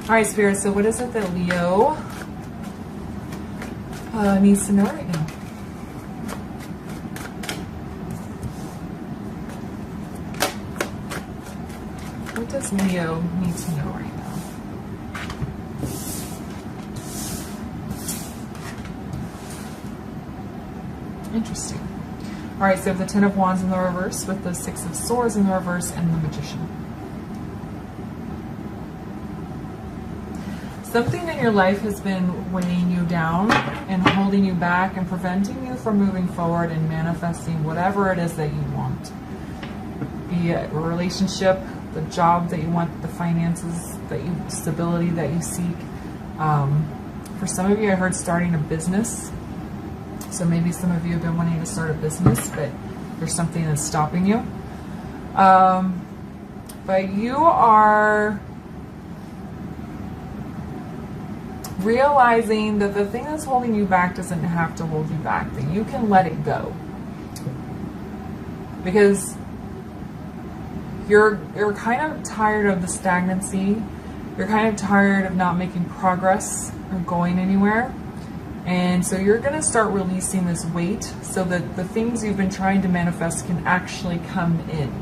All right, Spirit, so what is it that Leo needs to know right now? What does Leo need to know right now? Interesting. All right, so we have the Ten of Wands in the reverse with the Six of Swords in the reverse and the Magician. Something in your life has been weighing you down and holding you back and preventing you from moving forward and manifesting whatever it is that you want. Be it a relationship, the job that you want, the finances, stability that you seek. For some of you, I heard starting a business. So maybe some of you have been wanting to start a business, but there's something that's stopping you. But you are realizing that the thing that's holding you back doesn't have to hold you back, that you can let it go. Because you're kind of tired of the stagnancy. You're kind of tired of not making progress or going anywhere. And so you're going to start releasing this weight so that the things you've been trying to manifest can actually come in.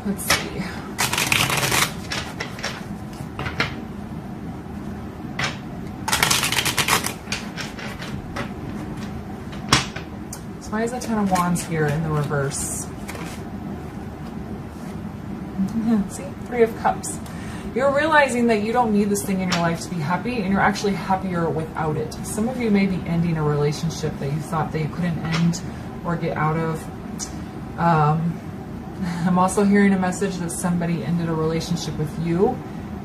Let's see. So why is the Ten of Wands here in the reverse? See, Three of Cups. You're realizing that you don't need this thing in your life to be happy, and you're actually happier without it. Some of you may be ending a relationship that you thought that you couldn't end or get out of. I'm also hearing a message that somebody ended a relationship with you,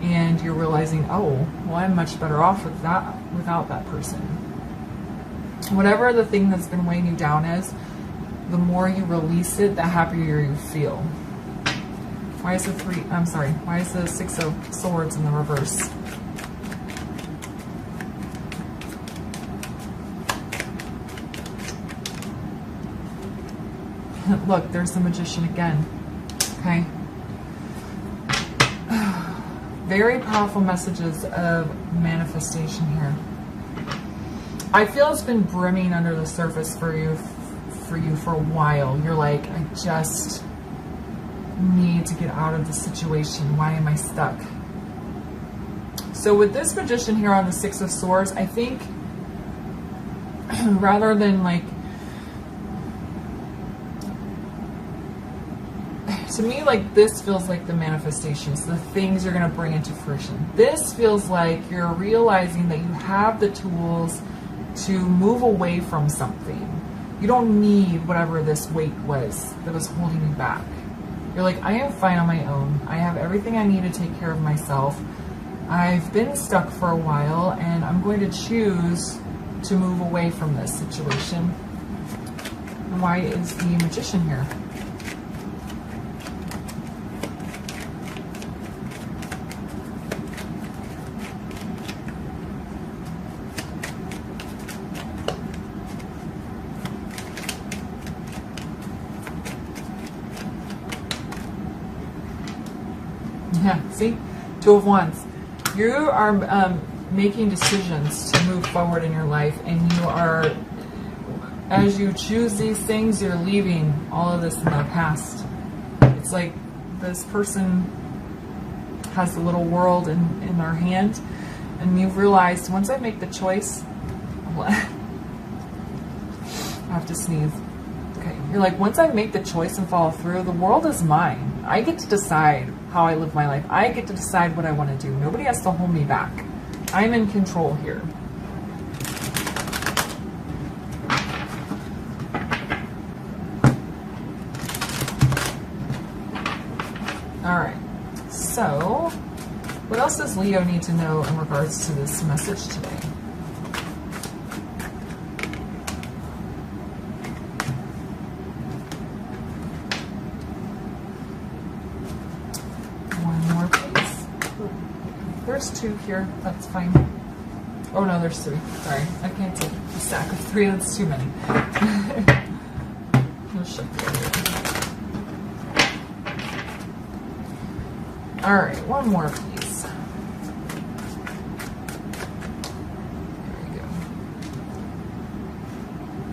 and you're realizing, oh, well, I'm much better off with that without that person. Whatever the thing that's been weighing you down is, the more you release it, the happier you feel. Why is why is the Six of Swords in the reverse? Look, there's the Magician again. Okay. Very powerful messages of manifestation here. I feel it's been brimming under the surface for you for a while. You're like, I just need to get out of the situation. Why am I stuck? So with this Magician here on the Six of Swords, I think rather than like, to me, like this feels like the manifestations, the things you're going to bring into fruition. This feels like you're realizing that you have the tools to move away from something. You don't need whatever this weight was that was holding you back. You're like, I am fine on my own. I have everything I need to take care of myself. I've been stuck for a while, and I'm going to choose to move away from this situation. And why is the Magician here? Yeah, see? Two of Wands. You are making decisions to move forward in your life, and you are, as you choose these things, you're leaving all of this in the past. It's like this person has a little world in their hand, and you've realized, once I make the choice, I have to sneeze. Okay, you're like, once I make the choice and follow through, the world is mine. I get to decide how I live my life. I get to decide what I want to do. Nobody has to hold me back. I'm in control here. All right. So, what else does Leo need to know in regards to this message today? There's two here. That's fine. Oh no, there's three. Sorry, I can't take a stack of three. That's too many. I'll shift it over. All right, one more, please. There we go.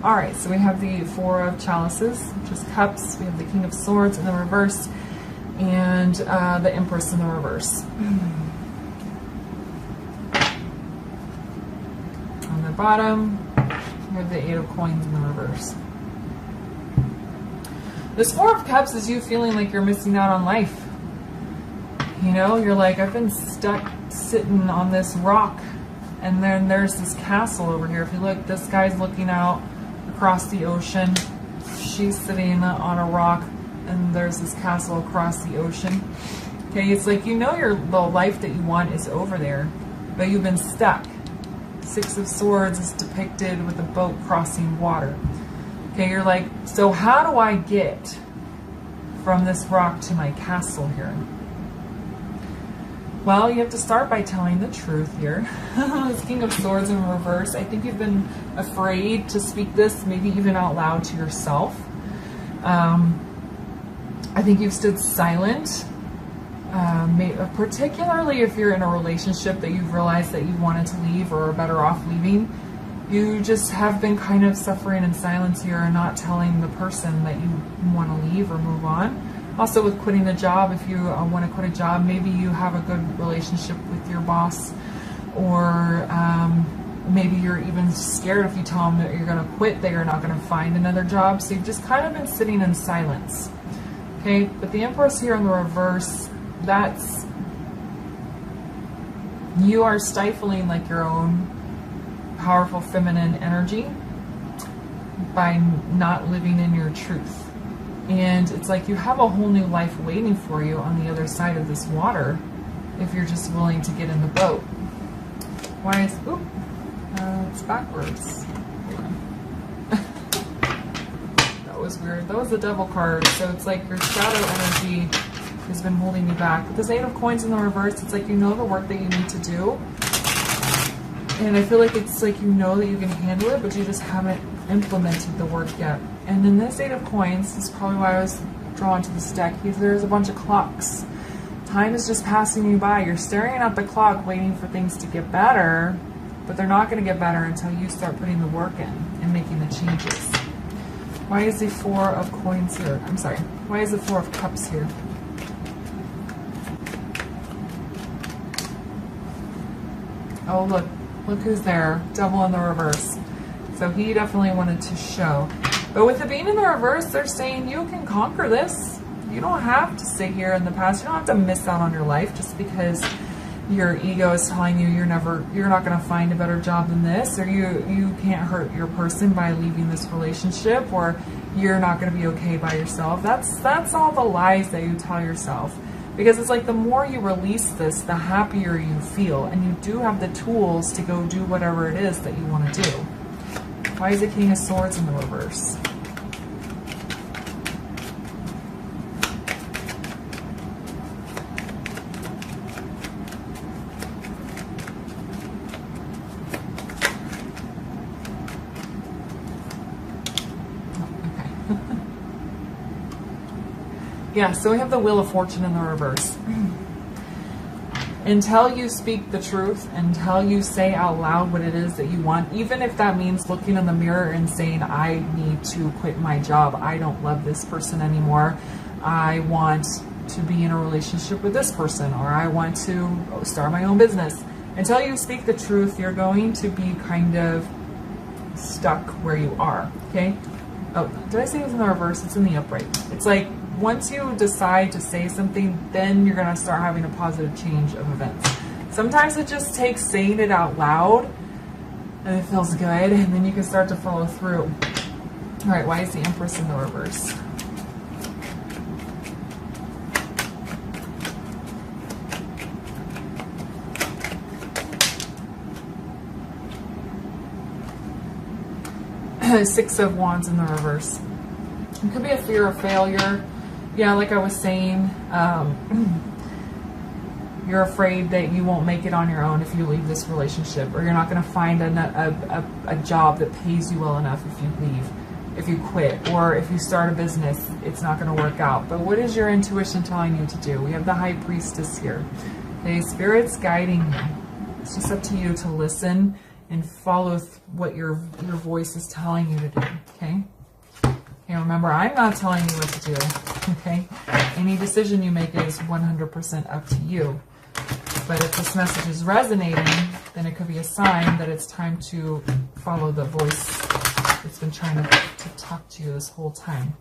All right, so we have the Four of Chalices, which is Cups. We have the King of Swords in the reverse, and the Empress in the reverse. On the bottom, we have the Eight of Coins in the reverse. This Four of Cups is you feeling like you're missing out on life. You know, you're like, I've been stuck sitting on this rock, and then there's this castle over here. If you look, this guy's looking out across the ocean. She's sitting on a rock, and there's this castle across the ocean. Okay, it's like, you know, the life that you want is over there, but you've been stuck. Six of Swords is depicted with a boat crossing water. Okay, you're like, so how do I get from this rock to my castle here? Well, you have to start by telling the truth here. This King of Swords in reverse. I think you've been afraid to speak this, maybe even out loud to yourself. I think you've stood silent, particularly if you're in a relationship that you've realized that you wanted to leave or are better off leaving. You just have been kind of suffering in silence here and not telling the person that you want to leave or move on. Also with quitting the job, if you want to quit a job, maybe you have a good relationship with your boss, or maybe you're even scared if you tell them that you're going to quit, that you're not going to find another job. So you've just kind of been sitting in silence. Okay, but the Empress here in the reverse, that's, you are stifling like your own powerful feminine energy by not living in your truth. And it's like you have a whole new life waiting for you on the other side of this water if you're just willing to get in the boat. Why is, it's backwards. That was weird. That was the Devil card. So it's like your shadow energy has been holding you back. With this Eight of Coins in the reverse, it's like you know the work that you need to do. And I feel like it's like you know that you can handle it, but you just haven't implemented the work yet. And in this Eight of Coins, this is probably why I was drawn to this deck, there's a bunch of clocks. Time is just passing you by. You're staring at the clock waiting for things to get better, but they're not going to get better until you start putting the work in and making the changes. Why is the Four of Coins here? I'm sorry. Why is the Four of Cups here? Oh, look. Look who's there. Devil in the reverse. So he definitely wanted to show. But with it being in the reverse, they're saying you can conquer this. You don't have to sit here in the past. You don't have to miss out on your life just because your ego is telling you you're not going to find a better job than this, or you can't hurt your person by leaving this relationship, or you're not going to be okay by yourself. That's all the lies that you tell yourself. Because it's like the more you release this, the happier you feel. And you do have the tools to go do whatever it is that you want to do. Why is the King of Swords in the reverse? Yeah, so we have the Wheel of Fortune in the reverse. Until you speak the truth, until you say out loud what it is that you want, even if that means looking in the mirror and saying, I need to quit my job, I don't love this person anymore, I want to be in a relationship with this person, or I want to start my own business. Until you speak the truth, you're going to be kind of stuck where you are, okay? Oh, did I say it was in the reverse? It's in the upright. It's like, once you decide to say something, then you're going to start having a positive change of events. Sometimes it just takes saying it out loud, and it feels good, and then you can start to follow through. All right, why is the Empress in the reverse? Six of Wands in the reverse. It could be a fear of failure. Yeah, like I was saying, you're afraid that you won't make it on your own if you leave this relationship, or you're not going to find a job that pays you well enough if you leave. if you quit, or if you start a business, it's not going to work out. But what is your intuition telling you to do? We have the High Priestess here. Okay, Spirit's guiding you. It's just up to you to listen and follow what your voice is telling you to do, okay? Okay, remember, I'm not telling you what to do, okay? Any decision you make is 100% up to you. But if this message is resonating, then it could be a sign that it's time to follow the voice that's been trying to talk to you this whole time.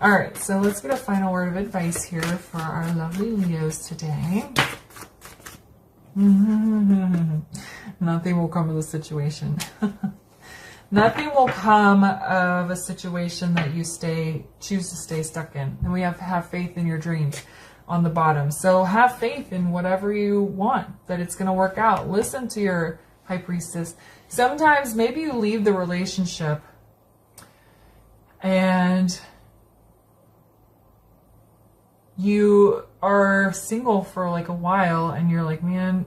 All right, so let's get a final word of advice here for our lovely Leos today. Nothing will come of the situation. Nothing will come of a situation that you choose to stay stuck in. And we have faith in your dreams on the bottom. So have faith in whatever you want, that it's going to work out. Listen to your High Priestess. Sometimes maybe you leave the relationship and you are single for like a while and you're like, man,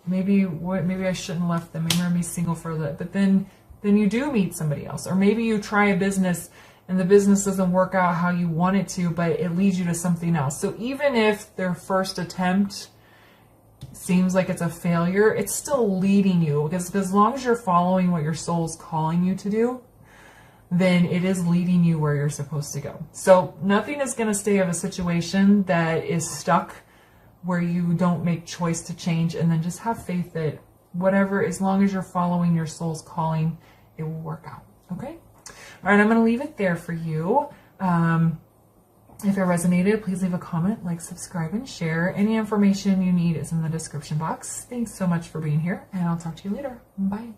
maybe I shouldn't have left them. Maybe I'm going to be single for a little. But then you do meet somebody else. Or maybe you try a business and the business doesn't work out how you want it to, but it leads you to something else. So even if their first attempt seems like it's a failure, it's still leading you. Because as long as you're following what your soul's calling you to do, then it is leading you where you're supposed to go. So nothing is going to stay of a situation that is stuck where you don't make choice to change, and then just have faith that whatever, as long as you're following your soul's calling, it will work out. Okay? All right, I'm going to leave it there for you. If it resonated, please leave a comment, like, subscribe, and share. Any information you need is in the description box. Thanks so much for being here, and I'll talk to you later. Bye.